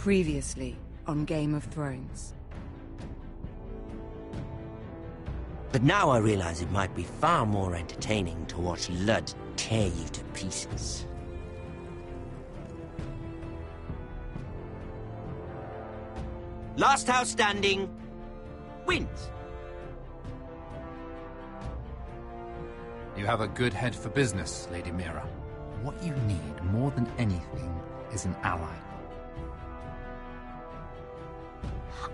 Previously on Game of Thrones. But now I realize it might be far more entertaining to watch Ludd tear you to pieces. Last house standing wins. You have a good head for business, Lady Mira. What you need more than anything is an ally.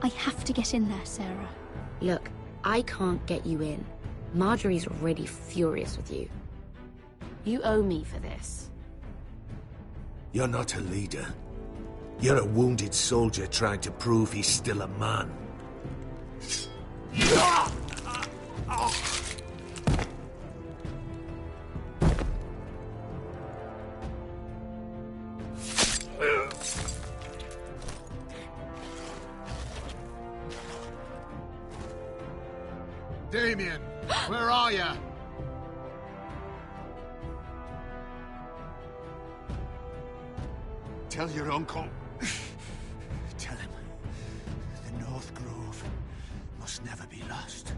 I have to get in there, Sarah. Look, I can't get you in. Marjorie's already furious with you. You owe me for this. You're not a leader. You're a wounded soldier trying to prove he's still a man. Damien, where are you? Tell your uncle. Tell him the North Grove must never be lost.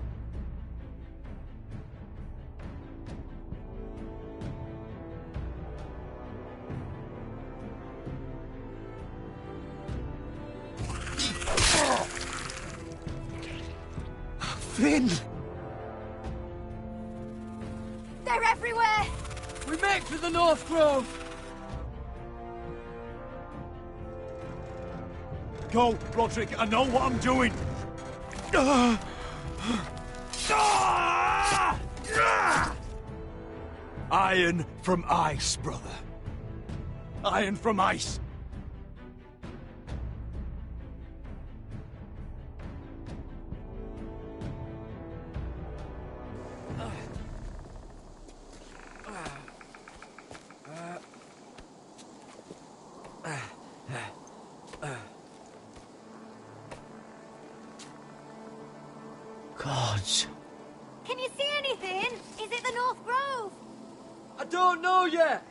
Finn! They're everywhere! We make for the North Grove! Go, Roderick, I know what I'm doing! Iron from ice, brother. Iron from ice. Gods. Can you see anything? Is it the North Grove? I don't know yet!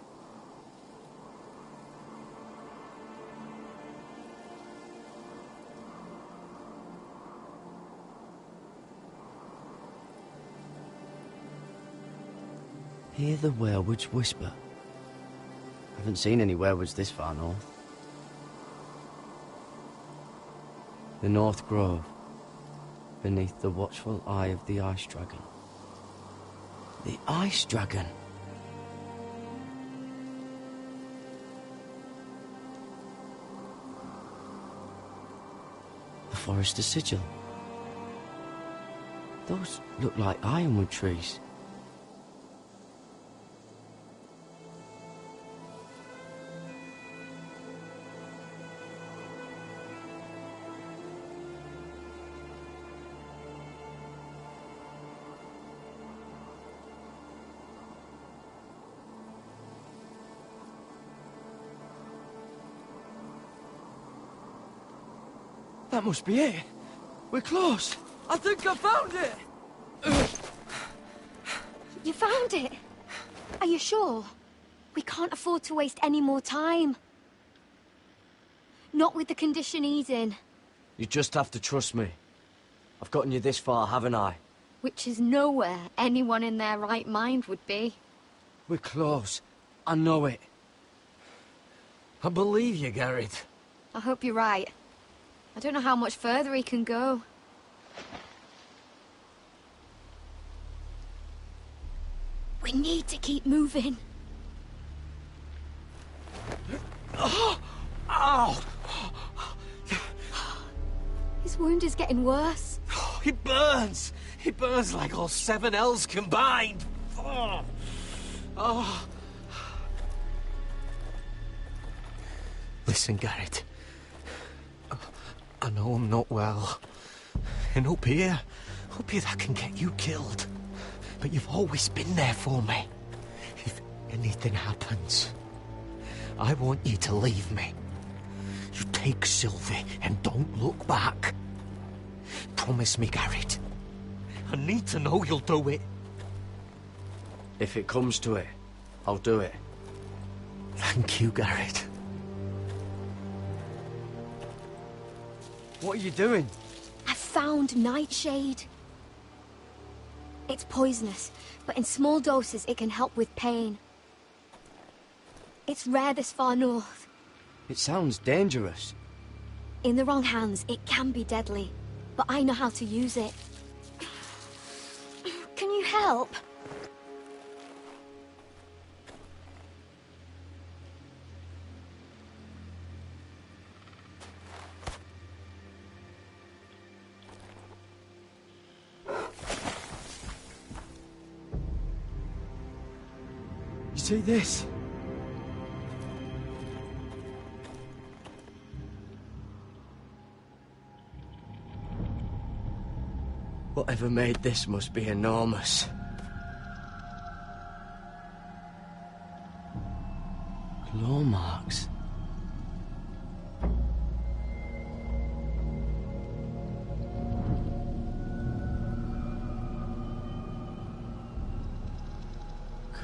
Hear the werewolves whisper. Haven't seen any werewolves this far north. The North Grove, beneath the watchful eye of the Ice Dragon. The Ice Dragon? The Forester Sigil. Those look like ironwood trees. That must be it. We're close. I think I found it! You found it? Are you sure? We can't afford to waste any more time. Not with the condition he's in. You just have to trust me. I've gotten you this far, haven't I? Which is nowhere anyone in their right mind would be. We're close. I know it. I believe you, Garrett. I hope you're right. I don't know how much further he can go. We need to keep moving. Ow! His wound is getting worse. He burns! He burns like all 7 L's combined! Oh. Oh. Listen, Garrett. I know I'm not well. And up here that can get you killed. But you've always been there for me. If anything happens, I want you to leave me. You take Sylvie and don't look back. Promise me, Garrett. I need to know you'll do it. If it comes to it, I'll do it. Thank you, Garrett. What are you doing? I found Nightshade. It's poisonous, but in small doses it can help with pain. It's rare this far north. It sounds dangerous. In the wrong hands, it can be deadly, but I know how to use it. Can you help? You see this? Whatever made this must be enormous. Claw marks.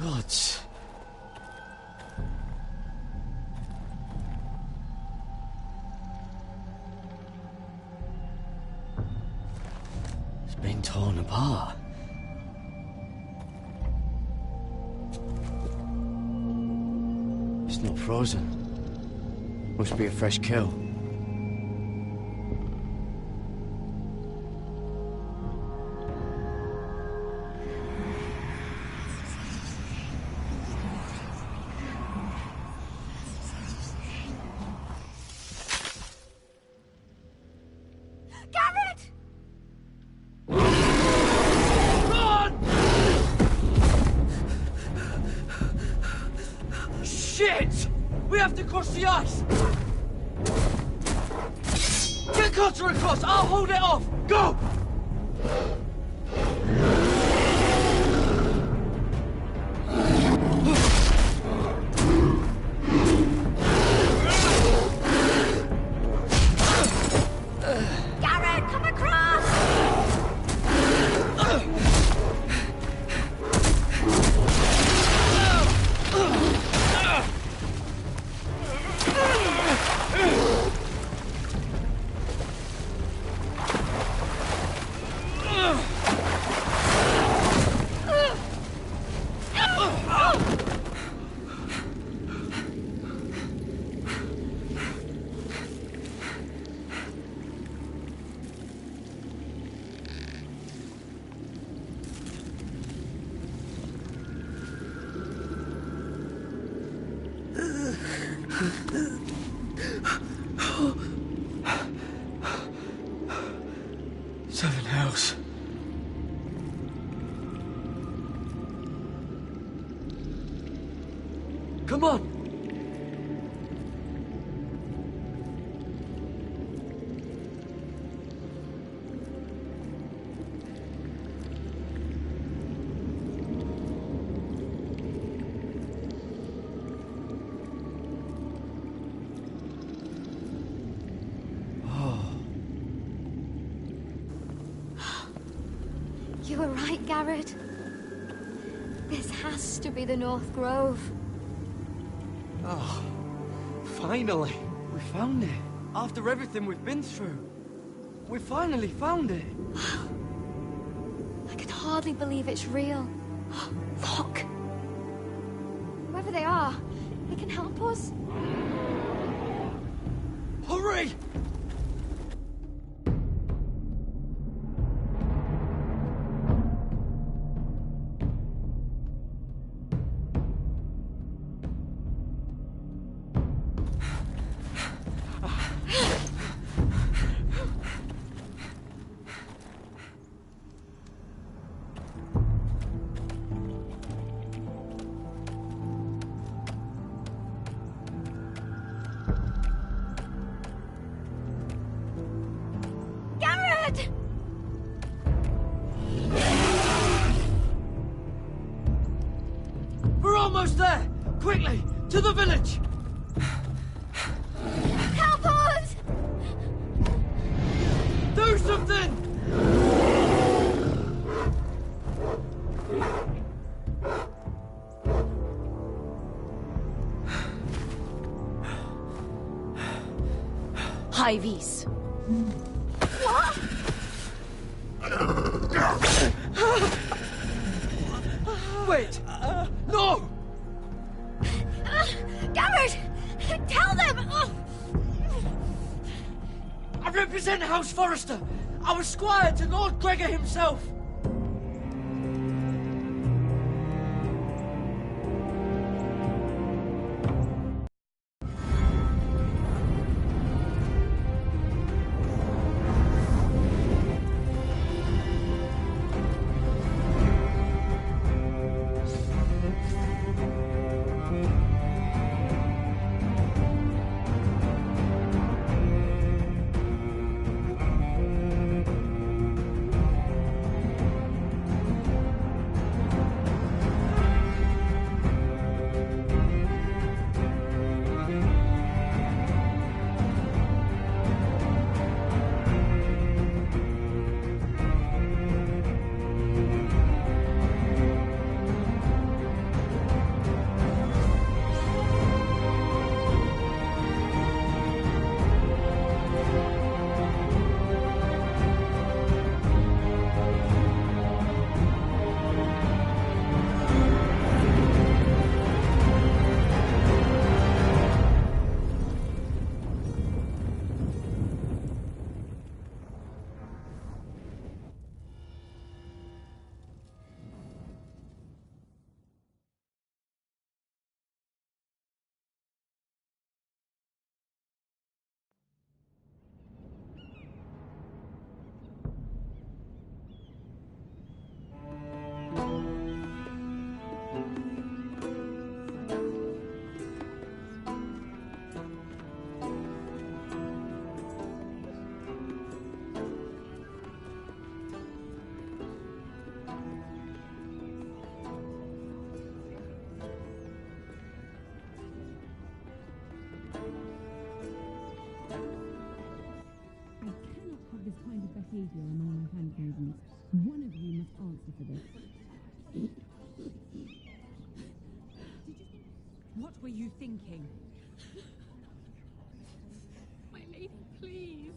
Gods. Been torn apart. It's not frozen. Must be a fresh kill. Shit! We have to cross the ice! Get Cotter across! I'll hold it off! Go! Garrett, come across! Seven Hells. Come on! You were right, Garrett. This has to be the North Grove. Oh, finally! We found it. After everything we've been through. We finally found it. I can hardly believe it's real. Look! Whoever they are, they can help us. Hurry! Garrett! We're almost there! Quickly! To the village! Help us! Do something! High Vis. What? Wait! No! Garrett! Tell them! I represent House Forrester. I was squire to Lord Gregor himself. This kind of behaviour among my handmaidens. One of you must answer for this. What were you thinking? My lady, please.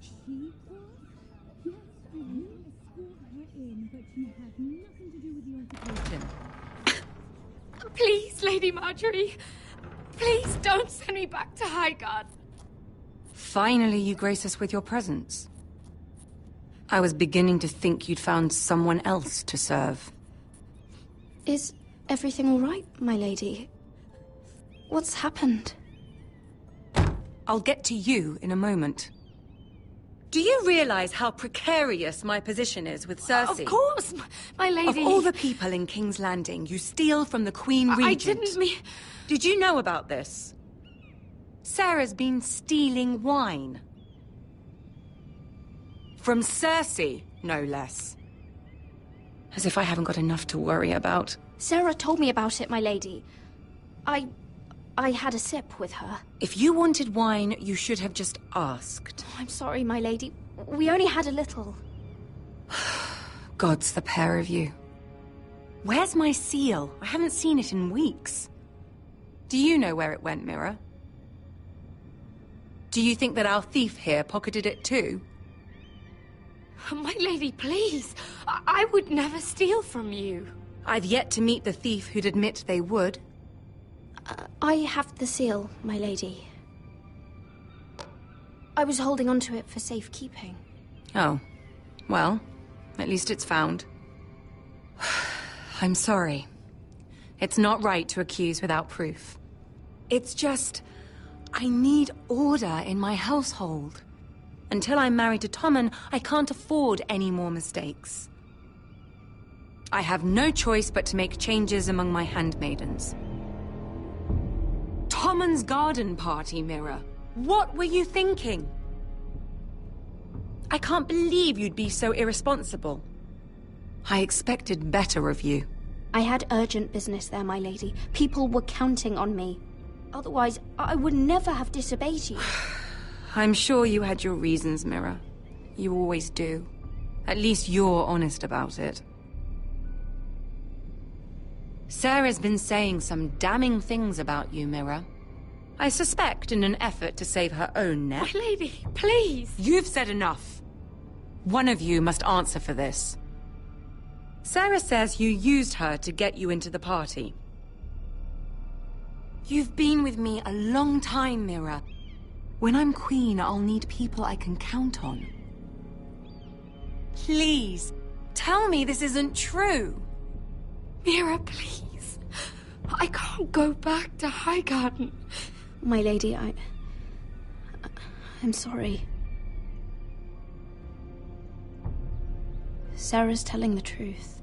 She was? Yes, I will escort her in, but you have nothing to do with the altercation. Please, Lady Marjorie. Please don't send me back to Highgarden. Finally, you grace us with your presence. I was beginning to think you'd found someone else to serve. Is everything all right, my lady? What's happened? I'll get to you in a moment. Do you realize how precarious my position is with Cersei? Of course, my lady. Of all the people in King's Landing, you steal from the Queen Regent. I didn't mean... Did you know about this? Sarah's been stealing wine. From Cersei, no less. As if I haven't got enough to worry about. Sarah told me about it, my lady. I had a sip with her. If you wanted wine, you should have just asked. I'm sorry, my lady. We only had a little. Gods, the pair of you. Where's my seal? I haven't seen it in weeks. Do you know where it went, Mira? Do you think that our thief here pocketed it too? My lady, please. I would never steal from you. I've yet to meet the thief who'd admit they would. I have the seal, my lady. I was holding on to it for safekeeping. Oh. Well, at least it's found. I'm sorry. It's not right to accuse without proof. It's just... I need order in my household. Until I'm married to Tommen, I can't afford any more mistakes. I have no choice but to make changes among my handmaidens. Tommen's garden party, Mira. What were you thinking? I can't believe you'd be so irresponsible. I expected better of you. I had urgent business there, my lady. People were counting on me. Otherwise, I would never have disobeyed you. I'm sure you had your reasons, Mira. You always do. At least you're honest about it. Sarah's been saying some damning things about you, Mira. I suspect in an effort to save her own neck. My lady, please! You've said enough. One of you must answer for this. Sarah says you used her to get you into the party. You've been with me a long time, Mira. When I'm queen, I'll need people I can count on. Please, tell me this isn't true. Mira, please. I can't go back to Highgarden. My lady, I'm sorry. Sarah's telling the truth.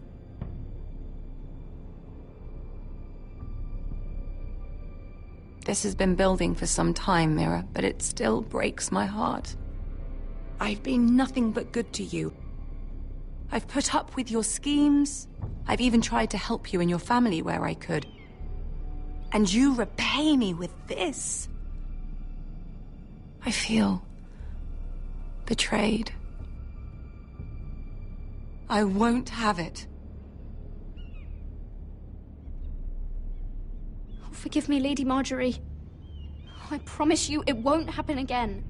This has been building for some time, Mira, but it still breaks my heart. I've been nothing but good to you. I've put up with your schemes. I've even tried to help you and your family where I could. And you repay me with this. I feel betrayed. I won't have it. Forgive me, Lady Marjorie. I promise you it won't happen again.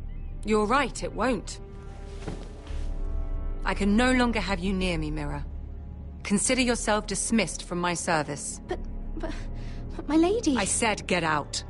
You're right, it won't. I can no longer have you near me, Mira. Consider yourself dismissed from my service. But my lady... I said get out.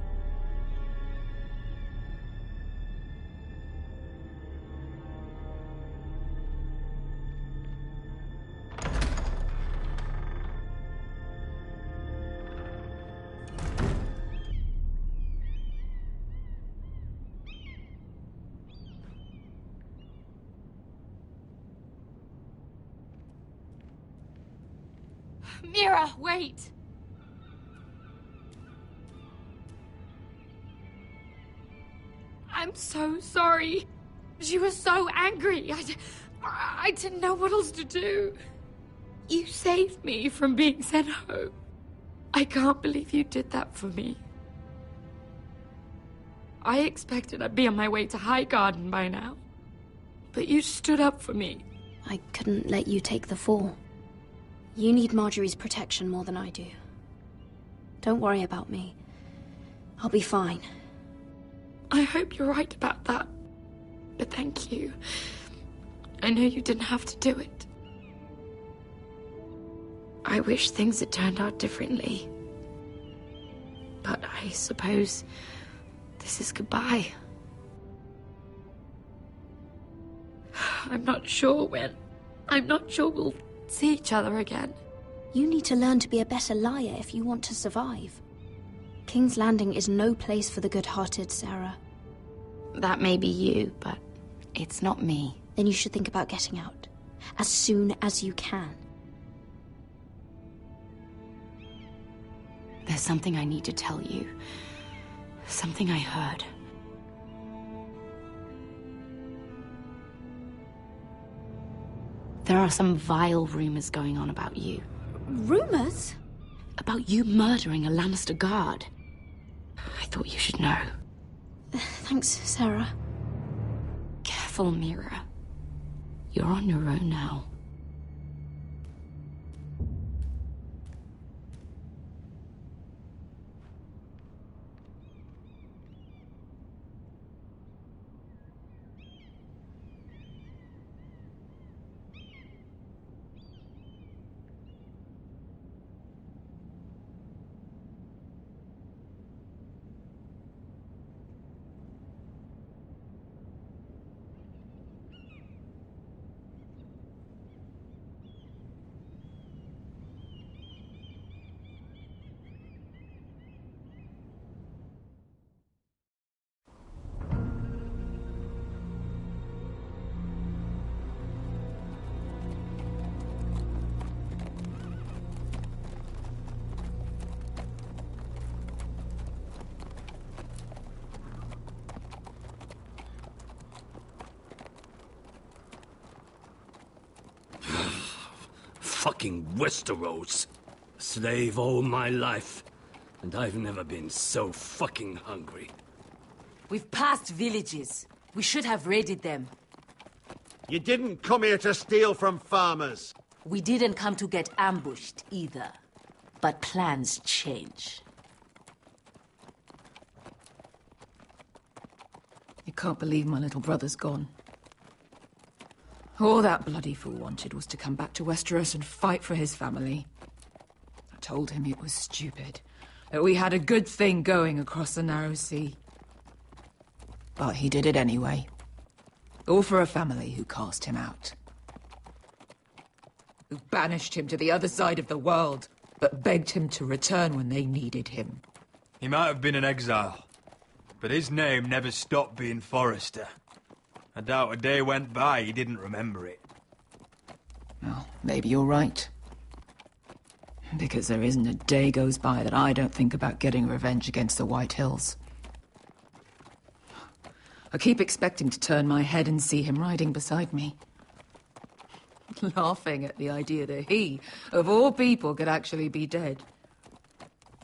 Mira, wait! I'm so sorry. She was so angry. I didn't know what else to do. You saved me from being sent home. I can't believe you did that for me. I expected I'd be on my way to Highgarden by now. But you stood up for me. I couldn't let you take the fall. You need Marjorie's protection more than I do. Don't worry about me. I'll be fine. I hope you're right about that. But thank you. I know you didn't have to do it. I wish things had turned out differently. But I suppose this is goodbye. I'm not sure when. I'm not sure we'll see each other again. You need to learn to be a better liar if you want to survive. King's Landing is no place for the good-hearted, Sarah. That may be you, but it's not me. Then you should think about getting out. As soon as you can. There's something I need to tell you. Something I heard. There are some vile rumors going on about you. Rumors? About you murdering a Lannister guard. I thought you should know. Thanks, Sarah. Careful, Mira. You're on your own now. Fucking Westeros. Slave all my life, and I've never been so fucking hungry. We've passed villages. We should have raided them. You didn't come here to steal from farmers. We didn't come to get ambushed either. But plans change. can't believe my little brother's gone. All that bloody fool wanted was to come back to Westeros and fight for his family. I told him it was stupid, that we had a good thing going across the Narrow Sea. But he did it anyway. All for a family who cast him out. Who banished him to the other side of the world, but begged him to return when they needed him. He might have been an exile, but his name never stopped being Forrester. I doubt a day went by he didn't remember it. Well, maybe you're right. Because there isn't a day goes by that I don't think about getting revenge against the White Hills. I keep expecting to turn my head and see him riding beside me. Laughing at the idea that he, of all people, could actually be dead.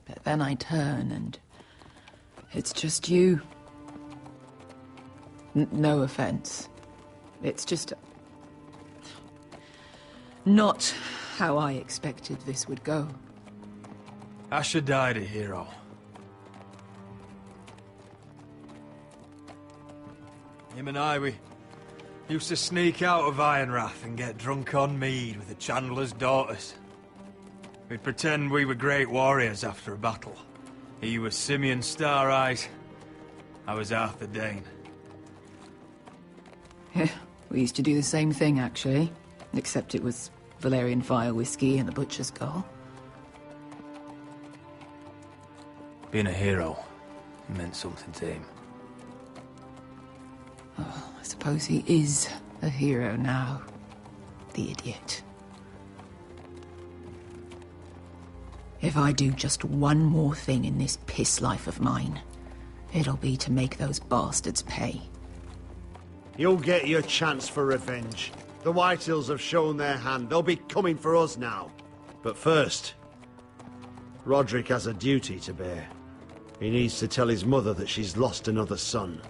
But then I turn and it's just you. No offense. It's just not how I expected this would go. Asher died a hero. Him and I, we used to sneak out of Ironrath and get drunk on mead with the Chandler's daughters. We'd pretend we were great warriors after a battle. He was Simeon Stareyes. I was Arthur Dane. Yeah, we used to do the same thing, actually. Except it was Valerian Fire whiskey and the Butcher's Skull. Being a hero meant something to him. Oh, I suppose he is a hero now. The idiot. If I do just one more thing in this piss life of mine, it'll be to make those bastards pay. You'll get your chance for revenge. The Whitehills have shown their hand. They'll be coming for us now. But first, Roderick has a duty to bear. He needs to tell his mother that she's lost another son.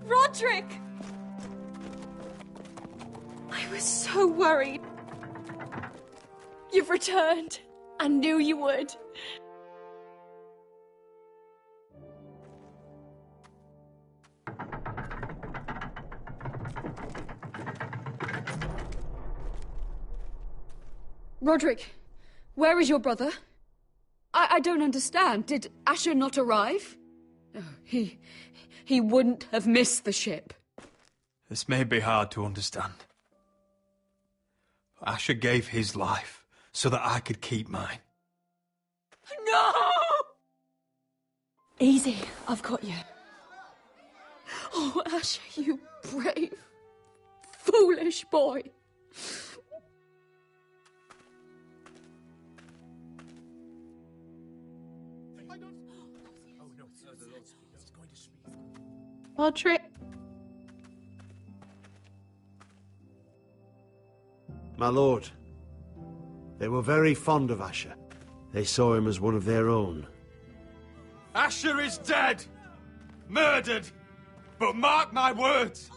Roderick! I was so worried. You've returned. I knew you would. Roderick, where is your brother? I don't understand. Did Asher not arrive? Oh, he wouldn't have missed the ship. This may be hard to understand. But Asher gave his life so that I could keep mine. No! Easy, I've got you. Oh, Asher, you brave, foolish boy. Roderick. My lord, they were very fond of Asher. They saw him as one of their own. Asher is dead! Murdered! But mark my words!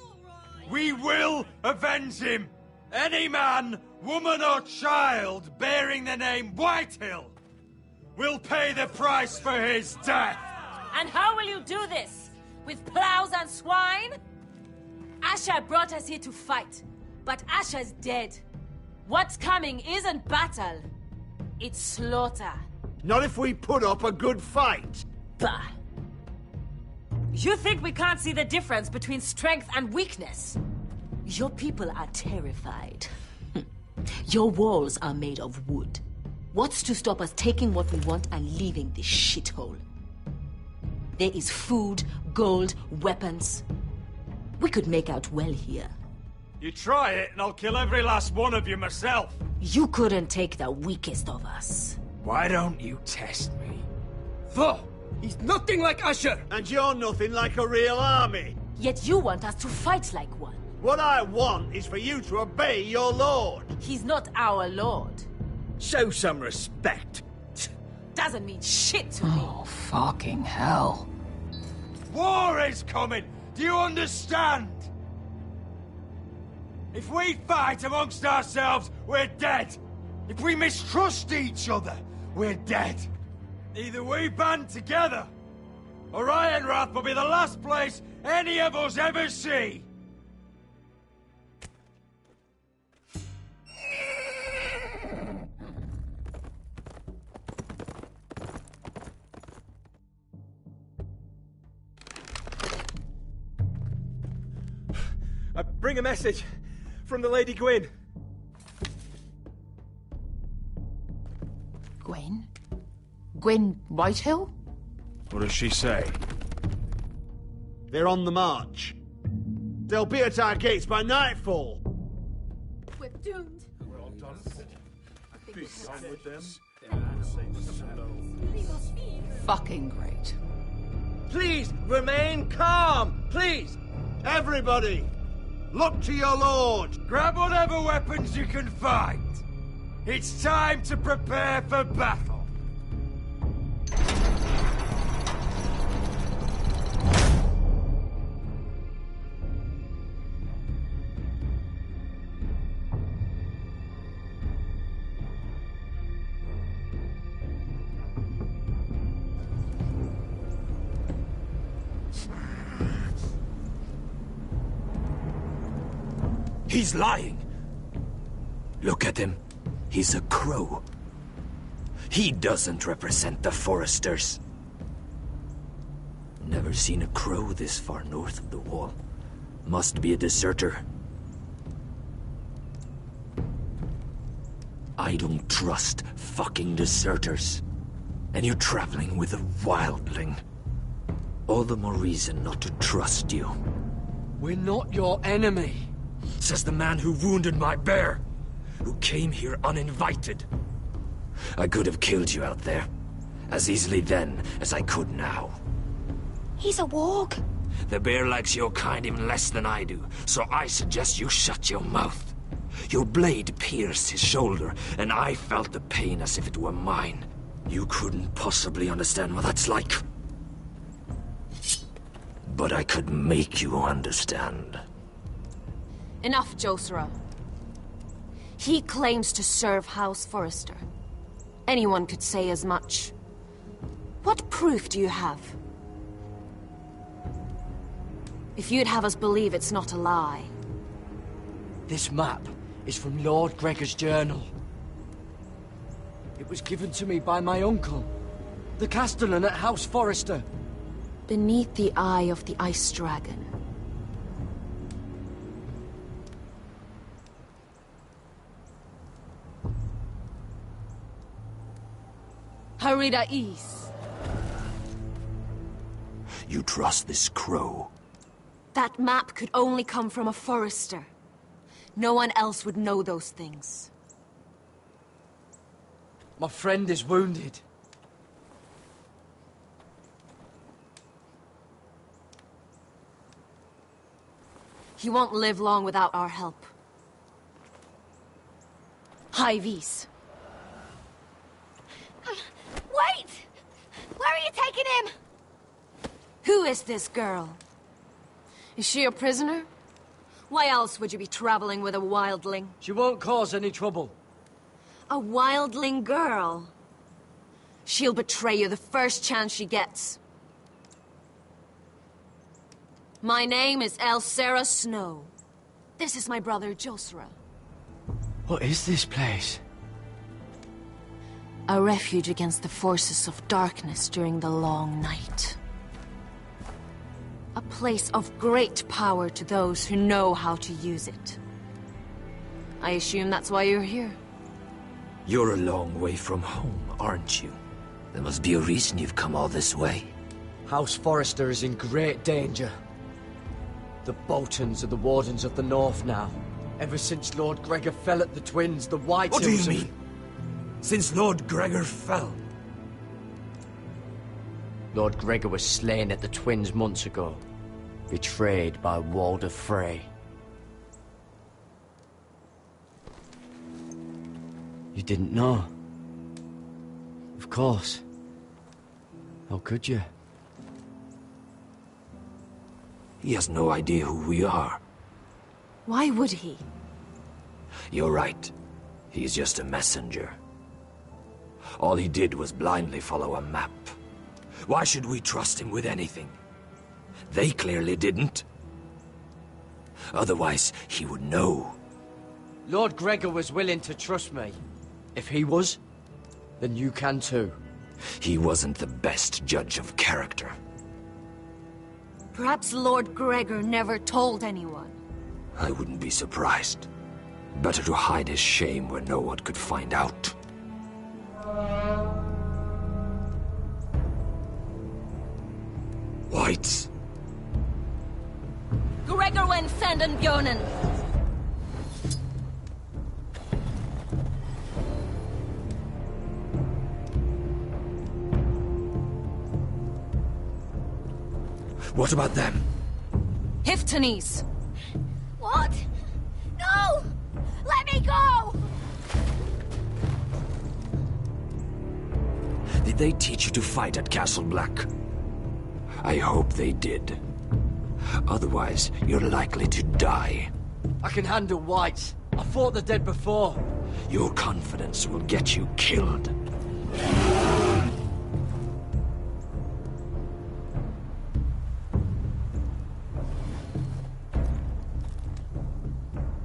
We will avenge him! Any man, woman or child bearing the name Whitehill will pay the price for his death! And how will you do this? With plows and swine? Asher brought us here to fight, but Asher's dead. What's coming isn't battle, it's slaughter. Not if we put up a good fight. Bah! You think we can't see the difference between strength and weakness? Your people are terrified. Your walls are made of wood. What's to stop us taking what we want and leaving this shithole? There is food, gold, weapons. We could make out well here. You try it and I'll kill every last one of you myself. You couldn't take the weakest of us. Why don't you test me? Though, He's nothing like Asher! And you're nothing like a real army! Yet you want us to fight like one. What I want is for you to obey your lord! He's not our lord. Show some respect. Doesn't mean shit to me. Oh, fucking hell. War is coming! Do you understand? If we fight amongst ourselves, we're dead. If we mistrust each other, we're dead. Either we band together, or Ironrath will be the last place any of us ever see. I bring a message from the Lady Gwyn. Gwyn? Gwyn Whitehill? What does she say? They're on the march. They'll be at our gates by nightfall. We're doomed. We're all done. Be done with them. Fucking great. Please, remain calm! Please! Everybody! Look to your lord! Grab whatever weapons you can find. It's time to prepare for battle. He's lying. Look at him. He's a crow. He doesn't represent the Foresters. Never seen a crow this far north of the wall. Must be a deserter. I don't trust fucking deserters. And you're traveling with a wildling. All the more reason not to trust you. We're not your enemy. Says the man who wounded my bear, who came here uninvited. I could have killed you out there, as easily then as I could now. He's a warg. The bear likes your kind even less than I do, so I suggest you shut your mouth. Your blade pierced his shoulder, and I felt the pain as if it were mine. You couldn't possibly understand what that's like. But I could make you understand. Enough, Josera. He claims to serve House Forrester. Anyone could say as much. What proof do you have? If you'd have us believe it's not a lie. This map is from Lord Gregor's journal. It was given to me by my uncle, the Castellan at House Forrester. Beneath the eye of the Ice Dragon. Harida East. You trust this crow? That map could only come from a Forrester. No one else would know those things. My friend is wounded. He won't live long without our help. High Vis. Wait! Where are you taking him? Who is this girl? Is she a prisoner? Why else would you be traveling with a wildling? She won't cause any trouble. A wildling girl? She'll betray you the first chance she gets. My name is Elsera Snow. This is my brother, Josera. What is this place? A refuge against the forces of darkness during the long night. A place of great power to those who know how to use it. I assume that's why you're here. You're a long way from home, aren't you? There must be a reason you've come all this way. House Forrester is in great danger. The Boltons are the Wardens of the North now. Ever since Lord Gregor fell at the Twins, the White What do you Hills mean? Since Lord Gregor fell? Lord Gregor was slain at the Twins months ago, betrayed by Walder Frey. You didn't know? Of course. How could you? He has no idea who we are. Why would he? You're right. He's just a messenger. All he did was blindly follow a map. Why should we trust him with anything? They clearly didn't. Otherwise, he would know. Lord Gregor was willing to trust me. If he was, then you can too. He wasn't the best judge of character. Perhaps Lord Gregor never told anyone. I wouldn't be surprised. Better to hide his shame where no one could find out. Whites. Gregor went Sanden Björnen. What about them? Hiftanes. What? No! Let me go! Did they teach you to fight at Castle Black? I hope they did. Otherwise, you're likely to die. I can handle whites. I fought the dead before. Your confidence will get you killed.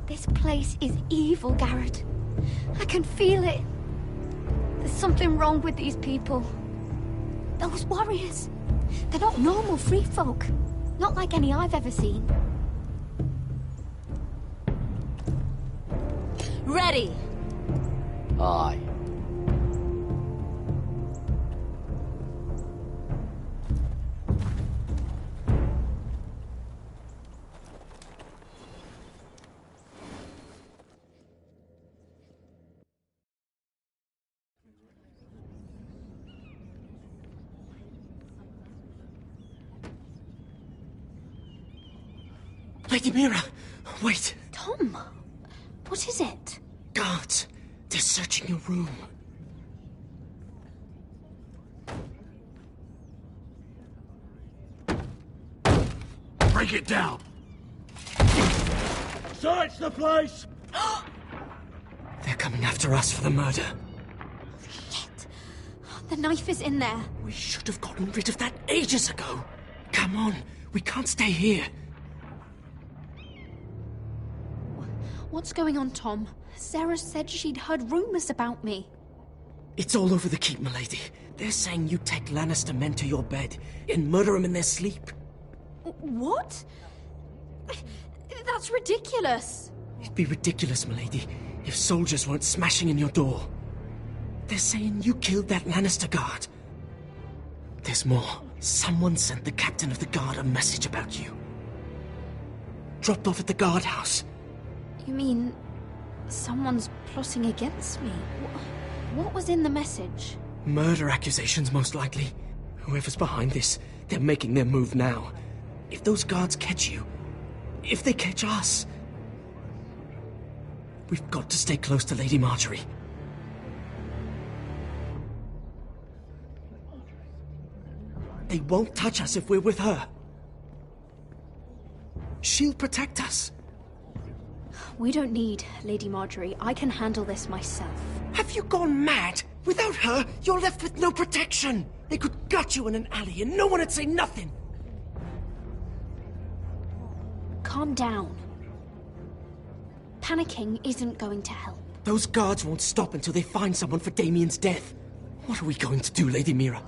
This place is evil, Garrett. I can feel it. There's something wrong with these people. Those warriors. They're not normal free folk. Not like any I've ever seen. Ready. Aye. Lady Mira, wait. Tom, what is it? Guards, they're searching your room. Break it down! Search the place! They're coming after us for the murder. Shit. The knife is in there. We should have gotten rid of that ages ago. Come on, we can't stay here. What's going on, Tom? Sarah said she'd heard rumors about me. It's all over the keep, milady. They're saying you take Lannister men to your bed and murder them in their sleep. What? That's ridiculous. It'd be ridiculous, milady, if soldiers weren't smashing in your door. They're saying you killed that Lannister guard. There's more. Someone sent the captain of the guard a message about you. Dropped off at the guardhouse. You mean someone's plotting against me? What was in the message? Murder accusations, most likely. Whoever's behind this, they're making their move now. If those guards catch you, if they catch us, we've got to stay close to Lady Marjorie. They won't touch us if we're with her. She'll protect us. We don't need Lady Marjorie. I can handle this myself. Have you gone mad? Without her, you're left with no protection. They could gut you in an alley and no one would say nothing. Calm down. Panicking isn't going to help. Those guards won't stop until they find someone for Damien's death. What are we going to do, Lady Mira?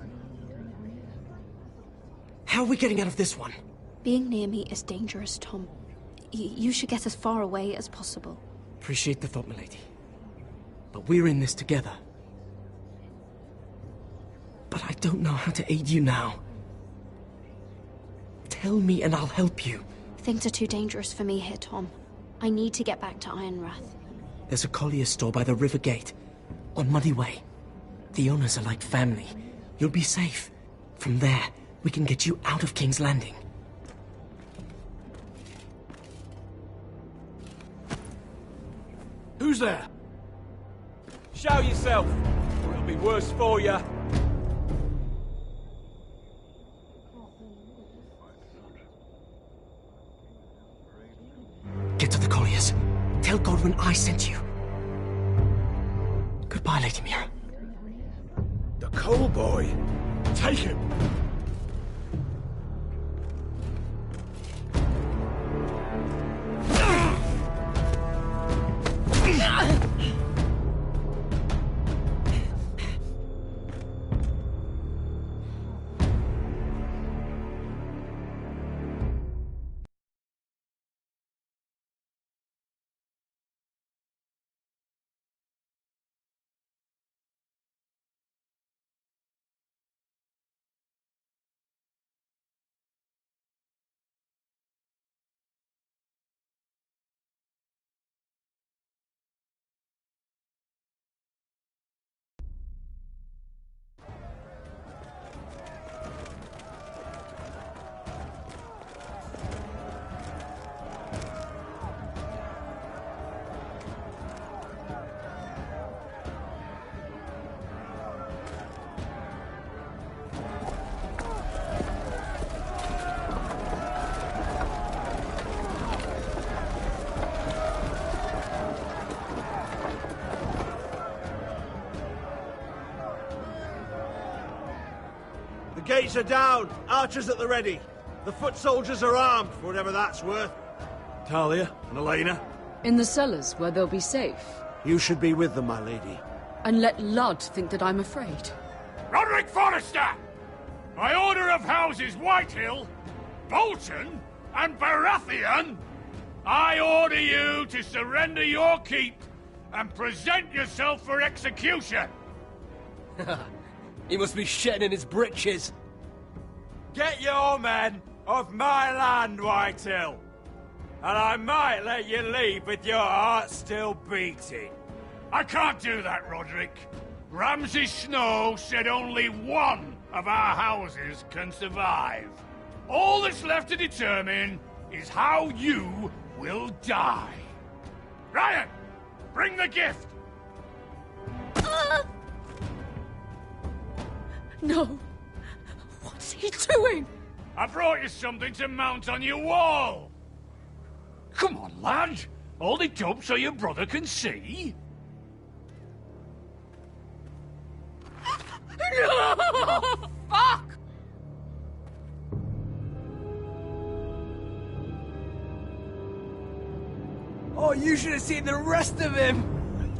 How are we getting out of this one? Being near me is dangerous, Tom. You should get as far away as possible. Appreciate the thought, milady. But we're in this together. But I don't know how to aid you now. Tell me and I'll help you. Things are too dangerous for me here, Tom. I need to get back to Ironrath. There's a collier's store by the river gate, on Muddy Way. The owners are like family. You'll be safe. From there, we can get you out of King's Landing. Who's there? Show yourself, or it'll be worse for you. Get to the colliers. Tell Godwyn I sent you. Goodbye, Lady Mira. The Coal Boy. Take him. Gates are down. Archers at the ready. The foot soldiers are armed, for whatever that's worth. Talia and Elena? In the cellars, where they'll be safe. You should be with them, my lady. And let Ludd think that I'm afraid. Roderick Forrester! By order of Houses Whitehill, Bolton, and Baratheon, I order you to surrender your keep and present yourself for execution! He must be shitting in his britches. Get your men off my land, Whitehill. And I might let you leave with your heart still beating. I can't do that, Roderick. Ramsay Snow said only one of our houses can survive. All that's left to determine is how you will die. Ryan, bring the gift! No. What's he doing? I brought you something to mount on your wall. Come on, lad. Hold it up so your brother can see. No! Fuck! Oh, you should have seen the rest of him!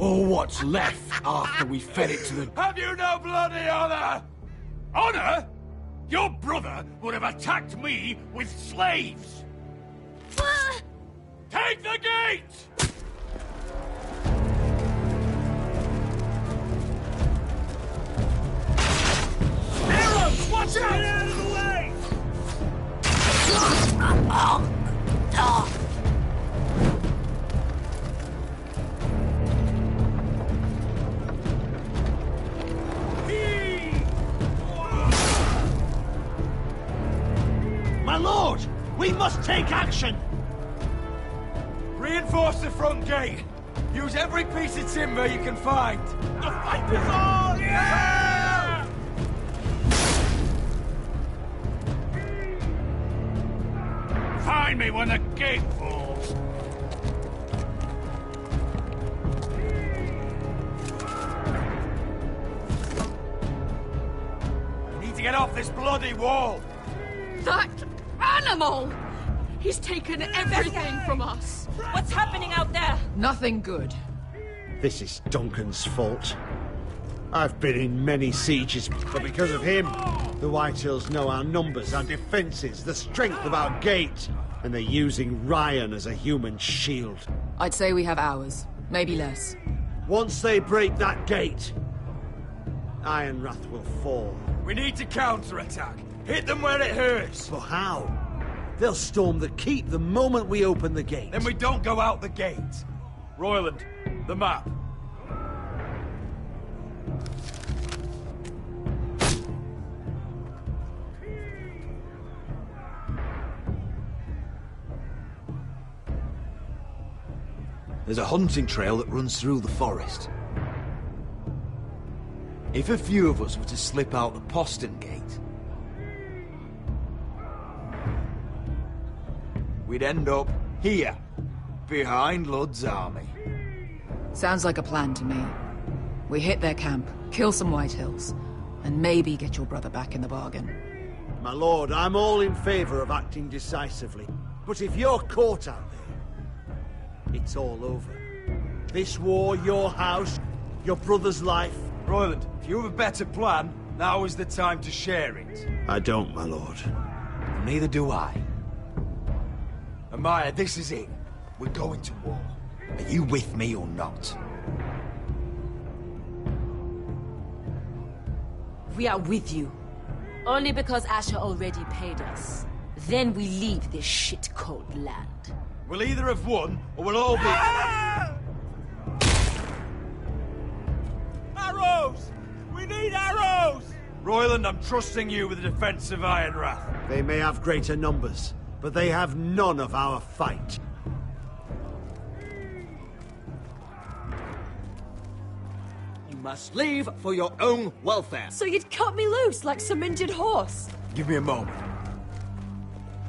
Or what's left after we fed it to the... Have you no bloody honor? Honor? Your brother would have attacked me with slaves! Take the gate! Arrows! Watch out! Get out of the way! My lord! We must take action! Reinforce the front gate! Use every piece of timber you can find! The fight is on! Yeah! Find me when the gate falls! We need to get off this bloody wall! That animal! He's taken everything from us! What's happening out there? Nothing good. This is Duncan's fault. I've been in many sieges, but because of him, the Whitehills know our numbers, our defences, the strength of our gate, and they're using Ryan as a human shield. I'd say we have hours, maybe less. Once they break that gate, Ironrath will fall. We need to counterattack. Hit them where it hurts. But how? They'll storm the keep the moment we open the gate. Then we don't go out the gate. Royland, the map. There's a hunting trail that runs through the forest. If a few of us were to slip out the postern gate, we'd end up here, behind Ludd's army. Sounds like a plan to me. We hit their camp, kill some White Hills, and maybe get your brother back in the bargain. My lord, I'm all in favor of acting decisively. But if you're caught out there, it's all over. This war, your house, your brother's life. Royland, if you have a better plan, now is the time to share it. I don't, my lord. Neither do I. Amaya, this is it. We're going to war. Are you with me or not? We are with you. Only because Asher already paid us. Then we leave this shit-cold land. We'll either have won, or we'll all be... Arrows! We need arrows! Royland, I'm trusting you with the defense of Ironrath. They may have greater numbers, but they have none of our fight. You must leave for your own welfare. So you'd cut me loose like some injured horse? Give me a moment.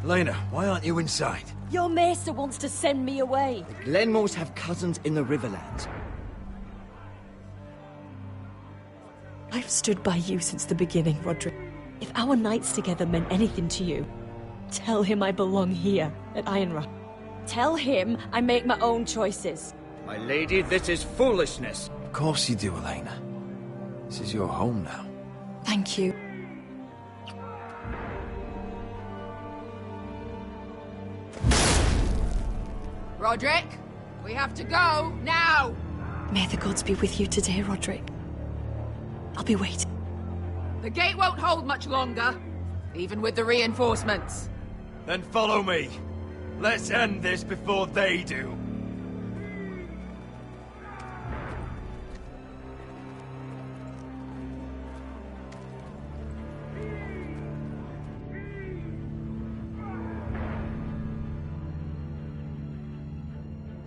Elena, why aren't you inside? Your maester wants to send me away. The Glenmores have cousins in the Riverlands. I've stood by you since the beginning, Rodrik. If our nights together meant anything to you, tell him I belong here, at Ironrath. Tell him I make my own choices. My lady, this is foolishness. Of course you do, Elena. This is your home now. Thank you. Rodrik, we have to go, now! May the gods be with you today, Rodrik. I'll be waiting. The gate won't hold much longer, even with the reinforcements. Then follow me. Let's end this before they do.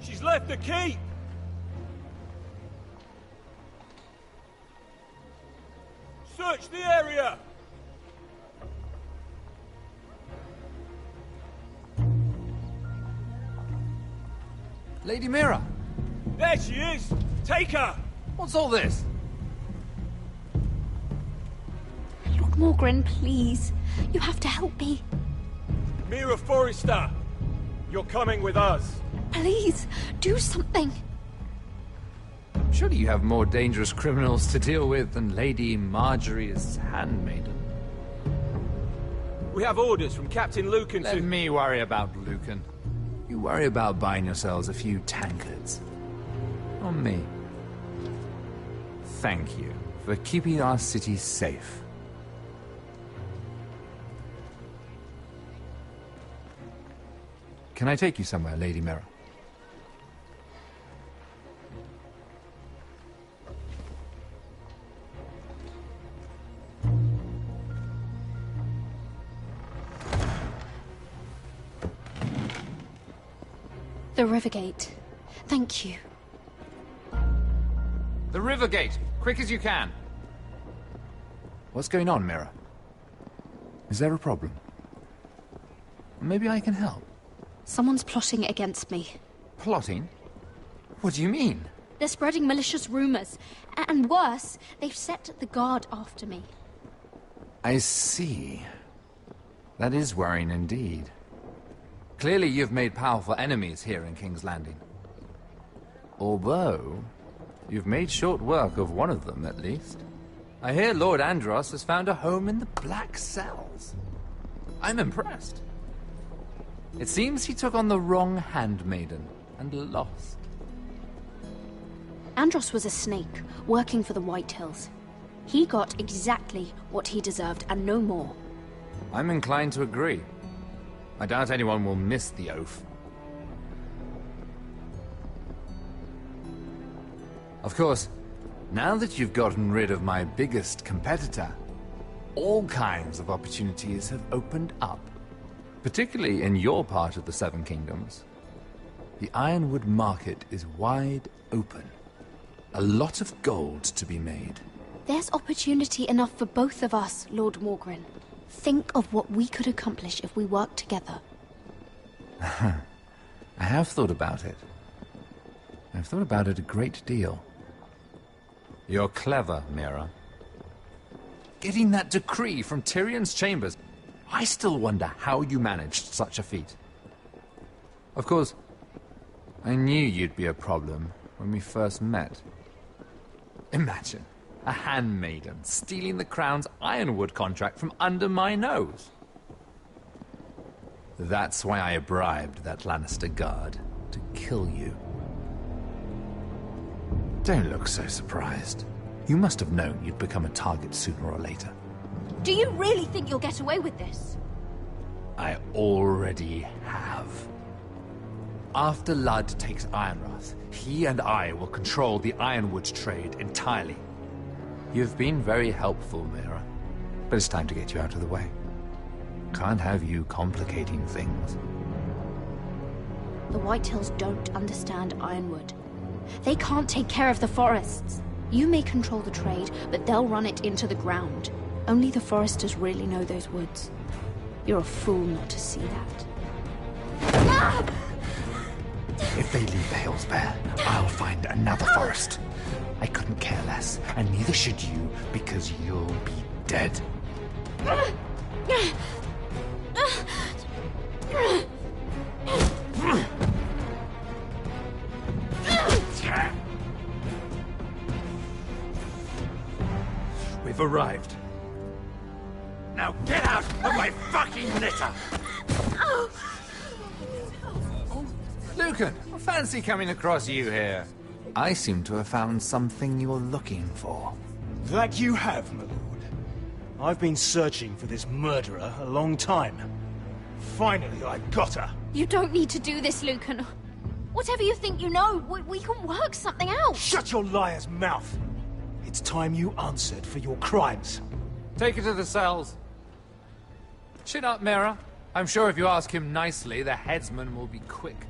She's left the keep! Search the area! Lady Mira! There she is! Take her! What's all this? Lord Morgren, please. You have to help me. Mira Forrester! You're coming with us! Please, do something. Surely you have more dangerous criminals to deal with than Lady Marjorie's handmaiden. We have orders from Captain Lucan Let me worry about Lucan. You worry about buying yourselves a few tankards. On me. Thank you for keeping our city safe. Can I take you somewhere, Lady Mira? The Rivergate. Thank you. The Rivergate! Quick as you can! What's going on, Mira? Is there a problem? Maybe I can help. Someone's plotting against me. Plotting? What do you mean? They're spreading malicious rumors. And worse, they've set the guard after me. I see. That is worrying indeed. Clearly you've made powerful enemies here in King's Landing. Although, you've made short work of one of them, at least. I hear Lord Andros has found a home in the Black Cells. I'm impressed. It seems he took on the wrong handmaiden and lost. Andros was a snake, working for the White Hills. He got exactly what he deserved and no more. I'm inclined to agree. I doubt anyone will miss the oath. Of course, now that you've gotten rid of my biggest competitor, all kinds of opportunities have opened up. Particularly in your part of the Seven Kingdoms. The Ironwood market is wide open. A lot of gold to be made. There's opportunity enough for both of us, Lord Morgren. Think of what we could accomplish if we worked together. I have thought about it. I've thought about it a great deal. You're clever, Mira. Getting that decree from Tyrion's chambers, I still wonder how you managed such a feat. Of course, I knew you'd be a problem when we first met. Imagine a handmaiden stealing the Crown's Ironwood contract from under my nose. That's why I bribed that Lannister guard to kill you. Don't look so surprised. You must have known you'd become a target sooner or later. Do you really think you'll get away with this? I already have. After Ludd takes Ironrath, he and I will control the Ironwood trade entirely. You've been very helpful, Mira, but it's time to get you out of the way. Can't have you complicating things. The Whitehills don't understand Ironwood. They can't take care of the forests. You may control the trade, but they'll run it into the ground. Only the foresters really know those woods. You're a fool not to see that. Ah! If they leave the hills bare, I'll find another forest. I couldn't care less, and neither should you, because you'll be dead. We've arrived. Now get out of my fucking litter! Lucan, I fancy coming across you here. I seem to have found something you're looking for. That you have, my lord. I've been searching for this murderer a long time. Finally, I got her. You don't need to do this, Lucan. Whatever you think you know, we can work something out. Shut your liar's mouth! It's time you answered for your crimes. Take her to the cells. Chin up, Mira. I'm sure if you ask him nicely, the headsman will be quick.